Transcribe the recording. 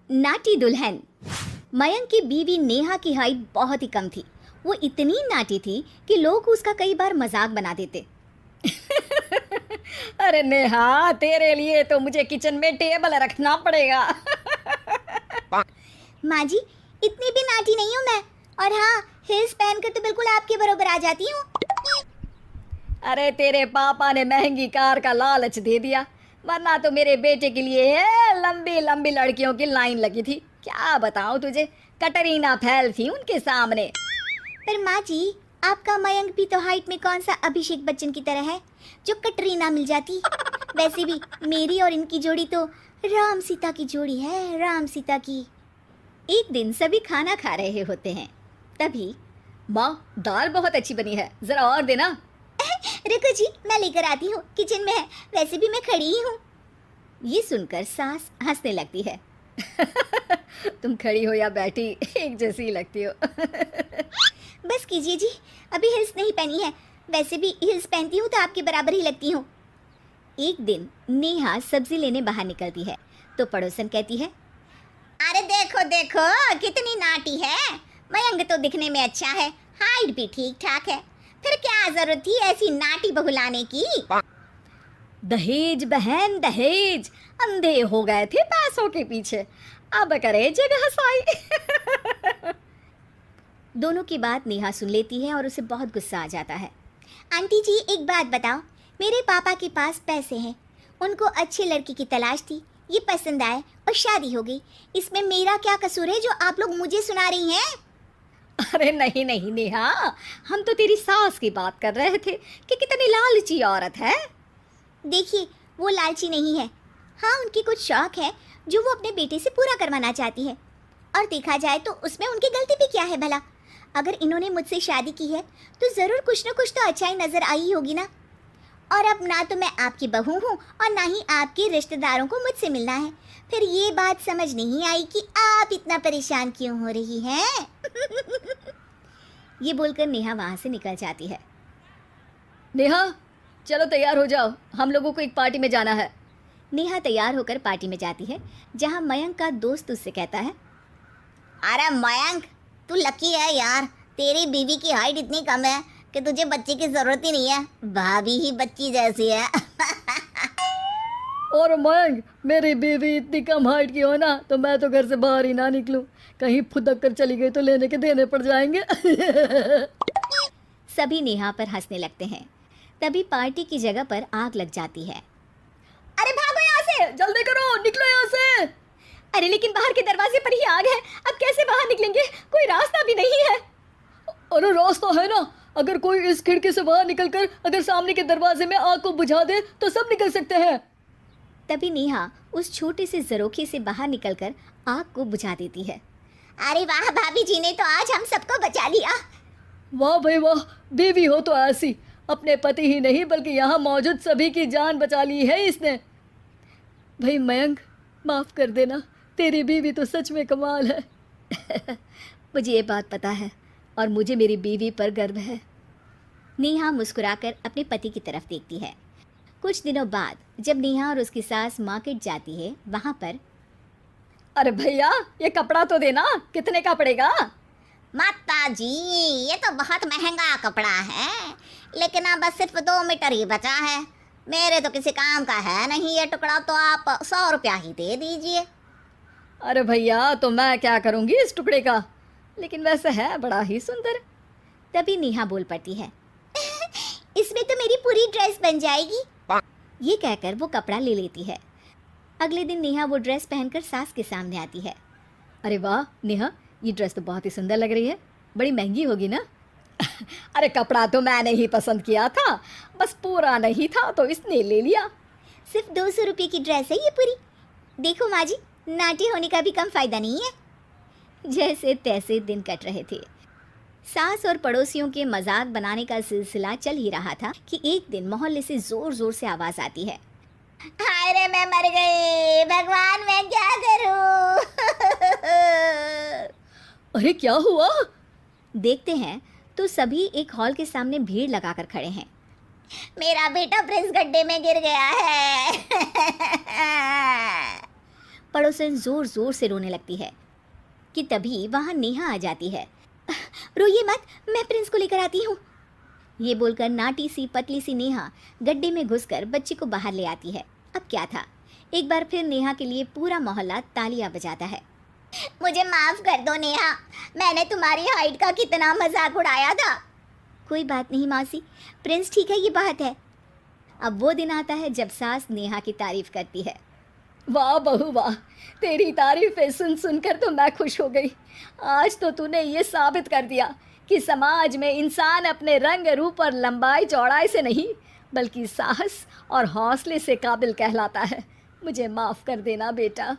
नाटी दुल्हन। मयंक की बीवी नेहा की हाइट बहुत ही कम थी। वो इतनी नाटी थी कि लोग उसका कई बार मजाक बना देते। अरे नेहा, तेरे लिए तो मुझे किचन में टेबल रखना पड़ेगा। माँ जी, इतनी भी नाटी नहीं हूँ मैं। और हाँ, हिल्स पहनकर तो बिल्कुल आपके बराबर आ जाती हूँ। अरे तेरे पापा ने महंगी कार का लालच दे दिया, वरना तो मेरे बेटे के लिए लंबी लंबी लड़कियों की लाइन लगी थी। क्या बताऊं तुझे, कटरीना फैल थी उनके सामने। पर माँ जी, आपका मयंक भी तो हाइट में कौन सा अभिषेक बच्चन की तरह है जो कटरीना मिल जाती। वैसे भी मेरी और इनकी जोड़ी तो राम सीता की जोड़ी है, राम सीता की। एक दिन सभी खाना खा रहे होते हैं, तभी माँ, दाल बहुत अच्छी बनी है, जरा और देना। रुको जी, मैं लेकर आती हूँ, किचन में है, वैसे भी मैं खड़ी ही हूँ। ये सुनकर सास हंसने लगती है। तुम खड़ी हो या बैठी, एक जैसी ही लगती हो। बस कीजिए जी, अभी हिल्स नहीं पहनी है, वैसे भी हिल्स पहनती हूँ तो आपके बराबर ही लगती हूँ। एक दिन नेहा सब्जी लेने बाहर निकलती है तो पड़ोसन कहती है, अरे देखो देखो कितनी नाटी है। मयंक तो दिखने में अच्छा है, हाइट भी ठीक ठाक है, फिर क्या जरूरत थी ऐसी नाटी बहू लाने की। दहेज बहन दहेज, अंधे हो गए थे पैसों के पीछे, अब करे जगह हसाई। दोनों की बात नेहा सुन लेती है और उसे बहुत गुस्सा आ जाता है। आंटी जी, एक बात बताओ, मेरे पापा के पास पैसे हैं, उनको अच्छी लड़की की तलाश थी, ये पसंद आए और शादी हो गई, इसमें मेरा क्या कसूर है जो आप लोग मुझे सुना रही हैं? अरे नहीं नहीं नेहा, हम तो तेरी सास की बात कर रहे थे कि कितनी लालची औरत है। देखिए, वो लालची नहीं है। हाँ, उनकी कुछ शौक है जो वो अपने बेटे से पूरा करवाना चाहती है, और देखा जाए तो उसमें उनकी गलती भी क्या है भला। अगर इन्होंने मुझसे शादी की है तो ज़रूर कुछ न कुछ तो अच्छाई नज़र आई होगी ना। और अब ना तो मैं आपकी बहू हूँ और ना ही आपके रिश्तेदारों को मुझसे मिलना है, फिर ये बात समझ नहीं आई कि आप इतना परेशान क्यों हो रही हैं। ये बोलकर नेहा वहाँ से निकल जाती है। नेहा, चलो तैयार हो जाओ, हम लोगों को एक पार्टी में जाना है। नेहा तैयार होकर पार्टी में जाती है, जहाँ मयंक का दोस्त उससे कहता है, अरे मयंक, तू लकी है यार, तेरी बीवी की हाइट इतनी कम है कि तुझे बच्चे की जरूरत ही नहीं है, भाभी ही बच्ची जैसी है। और मयंक, मेरी बीवी इतनी कम हाइट की हो ना तो मैं तो घर से बाहर ही ना निकलूं, कहीं फुदक कर चली गई तो लेने के देने पड़ जाएंगे। सभी नेहा पर हंसने लगते हैं। तभी पार्टी की जगह पर आग लग जाती है। अरे भागो यहाँ से, जल्दी करो, निकलो यहाँ से। अरे लेकिन बाहर के दरवाजे पर ही आग है, अब कैसे बाहर निकलेंगे, कोई रास्ता भी नहीं है। अरे रास्ता है ना, अगर कोई इस खिड़की से बाहर निकलकर अगर सामने के दरवाजे में आग को बुझा दे तो सब निकल सकते हैं। तभी नेहा उस छोटे से जरोखे से बाहर निकलकर आग को बुझा देती है। अरे वाह, भाभी जी ने तो आज हम सबको बचा लिया। वाह भाई वाह, बीवी हो तो ऐसी, अपने पति ही नहीं बल्कि यहाँ मौजूद सभी की जान बचा ली है इसने। भाई मयंक, माफ़ कर देना, तेरी बीवी तो सच में कमाल है। मुझे ये बात पता है और मुझे मेरी बीवी पर गर्व है। नेहा मुस्कुराकर अपने पति की तरफ देखती है। कुछ दिनों बाद जब नेहा और उसकी सास मार्केट जाती है, वहाँ पर, अरे भैया, ये कपड़ा तो देना, कितने का पड़ेगा? माता जी, ये तो बहुत महंगा कपड़ा है, लेकिन अब बस सिर्फ 2 मीटर ही बचा है, मेरे तो किसी काम का है नहीं ये टुकड़ा, तो आप 100 रुपया ही दे दीजिए। अरे भैया, तो मैं क्या करूँगी इस टुकड़े का, लेकिन वैसे है बड़ा ही सुंदर। तभी नेहा बोल पड़ती है, इसमें तो मेरी पूरी ड्रेस बन जाएगी। ये कहकर वो कपड़ा ले लेती है। अगले दिन नेहा वो ड्रेस पहनकर सास के सामने आती है। अरे वाह नेहा, ये ड्रेस तो बहुत ही सुंदर लग रही है, बड़ी महंगी होगी ना? अरे कपड़ा तो मैंने ही पसंद किया था, बस पूरा नहीं था तो इसने ले लिया। सिर्फ 200 रुपये की ड्रेस है ये पूरी। देखो माँ जी, नाटी होने का भी कम फायदा नहीं है। जैसे तैसे दिन कट रहे थे। सास और पड़ोसियों के मजाक बनाने का सिलसिला चल ही रहा था कि एक दिन मोहल्ले से जोर जोर से आवाज आती है, अरे मैं मर गई, भगवान मैं क्या करूं। अरे क्या हुआ? देखते हैं तो सभी एक हॉल के सामने भीड़ लगाकर खड़े हैं। मेरा बेटा प्रिंस गड्ढे में गिर गया है। पड़ोसन जोर जोर से रोने लगती है कि तभी वहाँ नेहा आ जाती है। रोइए मत, मैं प्रिंस को लेकर आती हूँ। ये बोलकर नाटी सी पतली सी नेहा गड्ढे में घुसकर बच्ची को बाहर ले आती है। अब क्या था, एक बार फिर नेहा के लिए पूरा मोहल्ला तालियां बजाता है। मुझे माफ कर दो नेहा, मैंने तुम्हारी हाइट का कितना मजाक उड़ाया था। कोई बात नहीं मौसी, प्रिंस ठीक है, ये बात है। अब वो दिन आता है जब सास नेहा की तारीफ करती है। वाह बहू वाह, तेरी तारीफें सुन सुनकर तो मैं खुश हो गई। आज तो तूने ये साबित कर दिया कि समाज में इंसान अपने रंग रूप और लंबाई चौड़ाई से नहीं बल्कि साहस और हौसले से काबिल कहलाता है। मुझे माफ़ कर देना बेटा।